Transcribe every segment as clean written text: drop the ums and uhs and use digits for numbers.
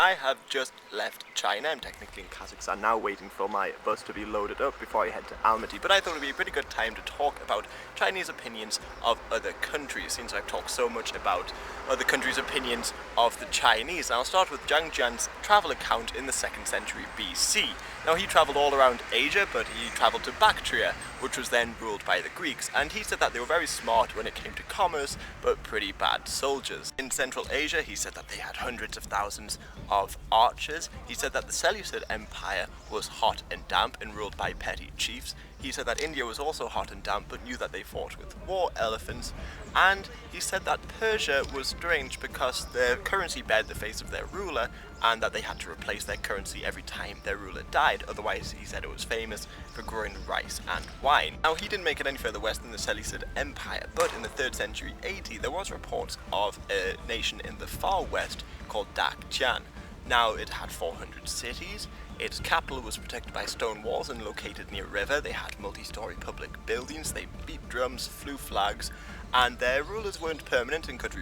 I have just left China. I'm technically in Kazakhstan now, waiting for my bus to be loaded up before I head to Almaty. But I thought it would be a pretty good time to talk about Chinese opinions of other countries, since I've talked so much about other countries' opinions of the Chinese. And I'll start with Zhang Jian's travel account in the 2nd century BC. Now, he travelled all around Asia, but he travelled to Bactria, which was then ruled by the Greeks, and he said that they were very smart when it came to commerce, but pretty bad soldiers. In Central Asia, he said that they had hundreds of thousands of archers. He said that the Seleucid Empire was hot and damp and ruled by petty chiefs. He said that India was also hot and damp, but knew that they fought with war elephants. And he said that Persia was strange because their currency bared the face of their ruler, and that they had to replace their currency every time their ruler died. Otherwise, he said it was famous for growing rice and wine. Now, he didn't make it any further west than the Seleucid Empire, but in the 3rd century AD, there was reports of a nation in the far west called Dakchan. Now, it had 400 cities. Its capital was protected by stone walls and located near a river. They had multi-story public buildings. They beat drums, flew flags, and their rulers weren't permanent and could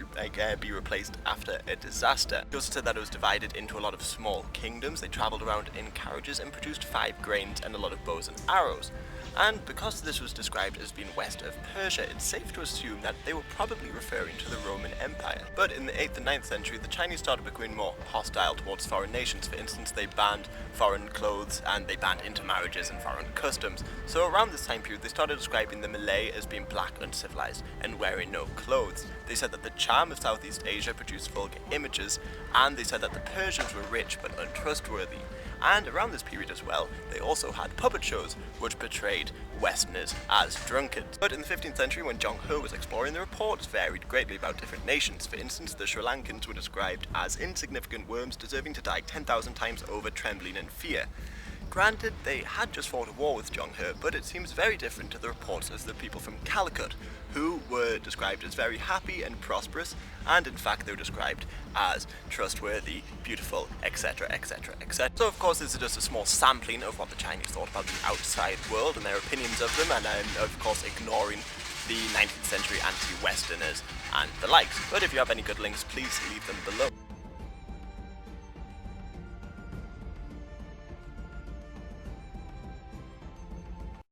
be replaced after a disaster. He also said that it was divided into a lot of small kingdoms. They travelled around in carriages and produced 5 grains and a lot of bows and arrows. And because this was described as being west of Persia, it's safe to assume that they were probably referring to the Roman Empire. But in the 8th and 9th century, the Chinese started becoming more hostile towards foreign nations. For instance, they banned foreign clothes and they banned intermarriages and foreign customs. So around this time period, they started describing the Malay as being black, uncivilized, and wearing no clothes. They said that the charm of Southeast Asia produced vulgar images, and they said that the Persians were rich but untrustworthy. And around this period as well, they also had puppet shows which portrayed Westerners as drunkards. But in the 15th century, when Zheng He was exploring, the reports varied greatly about different nations. For instance, the Sri Lankans were described as insignificant worms deserving to die 10,000 times over, trembling in fear. Granted, they had just fought a war with Zheng He, but it seems very different to the reports of the people from Calicut, who were described as very happy and prosperous, and in fact they were described as trustworthy, beautiful, etc, etc, etc. So of course this is just a small sampling of what the Chinese thought about the outside world and their opinions of them, and of course ignoring the 19th century anti-Westerners and the likes. But if you have any good links, please leave them below.